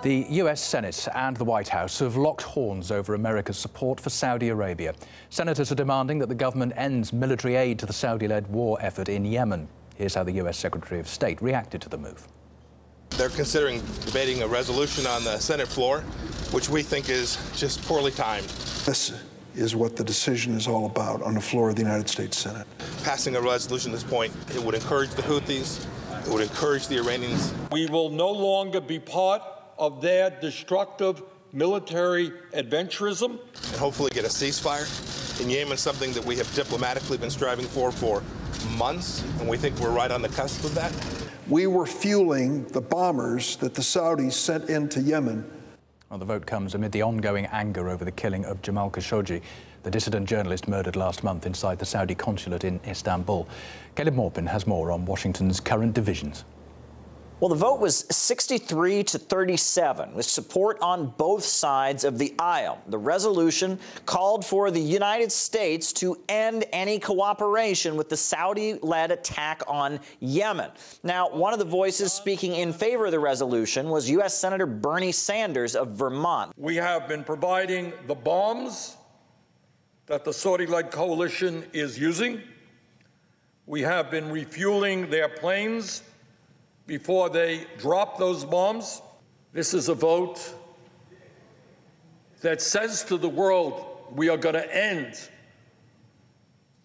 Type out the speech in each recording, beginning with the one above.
The US Senate and the White House have locked horns over America's support for Saudi Arabia. Senators are demanding that the government ends military aid to the Saudi-led war effort in Yemen. Here's how the US Secretary of State reacted to the move. They're considering debating a resolution on the Senate floor, which we think is just poorly timed. This is what the decision is all about on the floor of the United States Senate. Passing a resolution at this point, it would encourage the Houthis, it would encourage the Iranians. We will no longer be part of their destructive military adventurism. And hopefully get a ceasefire in Yemen, something that we have diplomatically been striving for months, and we think we're right on the cusp of that. We were fueling the bombers that the Saudis sent into Yemen. Well, the vote comes amid the ongoing anger over the killing of Jamal Khashoggi, the dissident journalist murdered last month inside the Saudi consulate in Istanbul. Caleb Maupin has more on Washington's current divisions. Well, the vote was 63 to 37, with support on both sides of the aisle. The resolution called for the United States to end any cooperation with the Saudi-led attack on Yemen. Now, one of the voices speaking in favor of the resolution was U.S. Senator Bernie Sanders of Vermont. We have been providing the bombs that the Saudi-led coalition is using. We have been refueling their planes before they drop those bombs. This is a vote that says to the world, we are going to end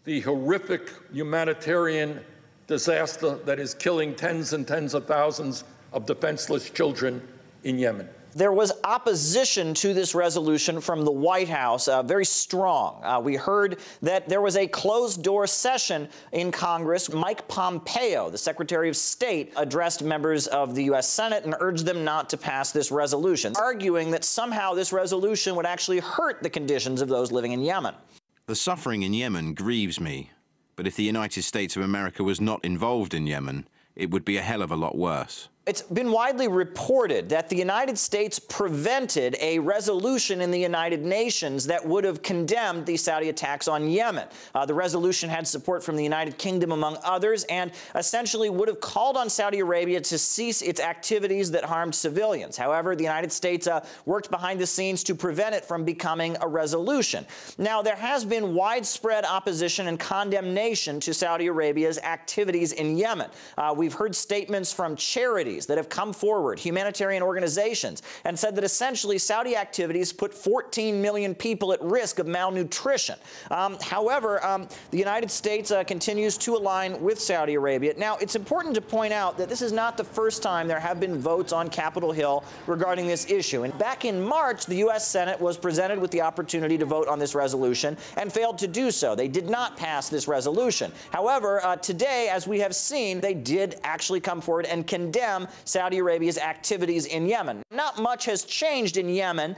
the horrific humanitarian disaster that is killing tens and tens of thousands of defenseless children in Yemen. There was opposition to this resolution from the White House, very strong. We heard that there was a closed-door session in Congress. Mike Pompeo, the Secretary of State, addressed members of the U.S. Senate and urged them not to pass this resolution, arguing that somehow this resolution would actually hurt the conditions of those living in Yemen. The suffering in Yemen grieves me, but if the United States of America was not involved in Yemen, it would be a hell of a lot worse. It's been widely reported that the United States prevented a resolution in the United Nations that would have condemned the Saudi attacks on Yemen. The resolution had support from the United Kingdom, among others, and essentially would have called on Saudi Arabia to cease its activities that harmed civilians. However, the United States worked behind the scenes to prevent it from becoming a resolution. Now, there has been widespread opposition and condemnation to Saudi Arabia's activities in Yemen. We've heard statements from charities that have come forward, humanitarian organizations, and said that essentially Saudi activities put 14 million people at risk of malnutrition. However, the United States continues to align with Saudi Arabia. Now, it's important to point out that this is not the first time there have been votes on Capitol Hill regarding this issue. And back in March, the U.S. Senate was presented with the opportunity to vote on this resolution and failed to do so. They did not pass this resolution. However, today, as we have seen, they did actually come forward and condemn Saudi Arabia's activities in Yemen. Not much has changed in Yemen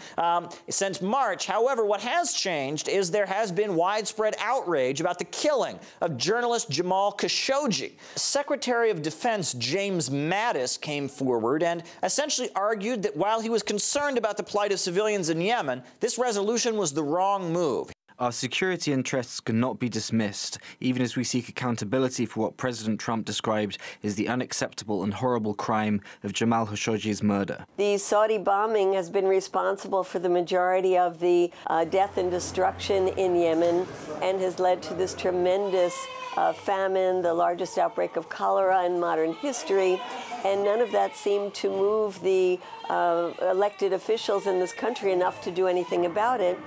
since March. However, what has changed is there has been widespread outrage about the killing of journalist Jamal Khashoggi. Secretary of Defense James Mattis came forward and essentially argued that while he was concerned about the plight of civilians in Yemen, this resolution was the wrong move. Our security interests cannot be dismissed, even as we seek accountability for what President Trump described as the unacceptable and horrible crime of Jamal Khashoggi's murder. The Saudi bombing has been responsible for the majority of the death and destruction in Yemen and has led to this tremendous famine, the largest outbreak of cholera in modern history, and none of that seemed to move the elected officials in this country enough to do anything about it.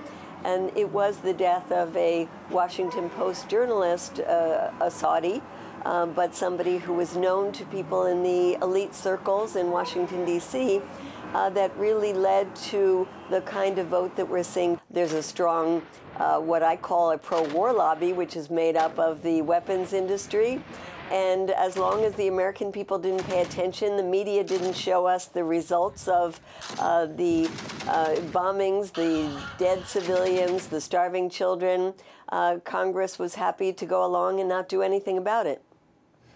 And it was the death of a Washington Post journalist, a Saudi, but somebody who was known to people in the elite circles in Washington, D.C., that really led to the kind of vote that we're seeing. There's a strong, what I call a pro-war lobby, which is made up of the weapons industry. And as long as the American people didn't pay attention, the media didn't show us the results of the bombings, the dead civilians, the starving children, Congress was happy to go along and not do anything about it.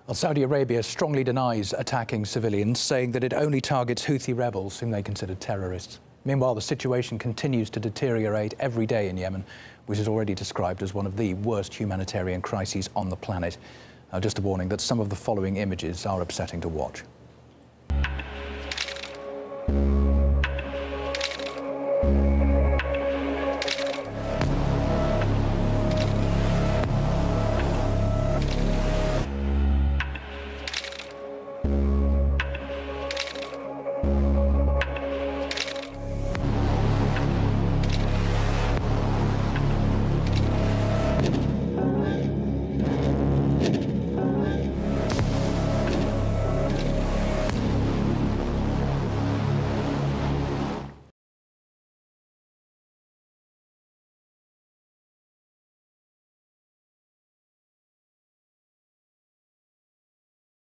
Well, Saudi Arabia strongly denies attacking civilians, saying that it only targets Houthi rebels whom they consider terrorists. Meanwhile, the situation continues to deteriorate every day in Yemen, which is already described as one of the worst humanitarian crises on the planet. Just a warning that some of the following images are upsetting to watch. you.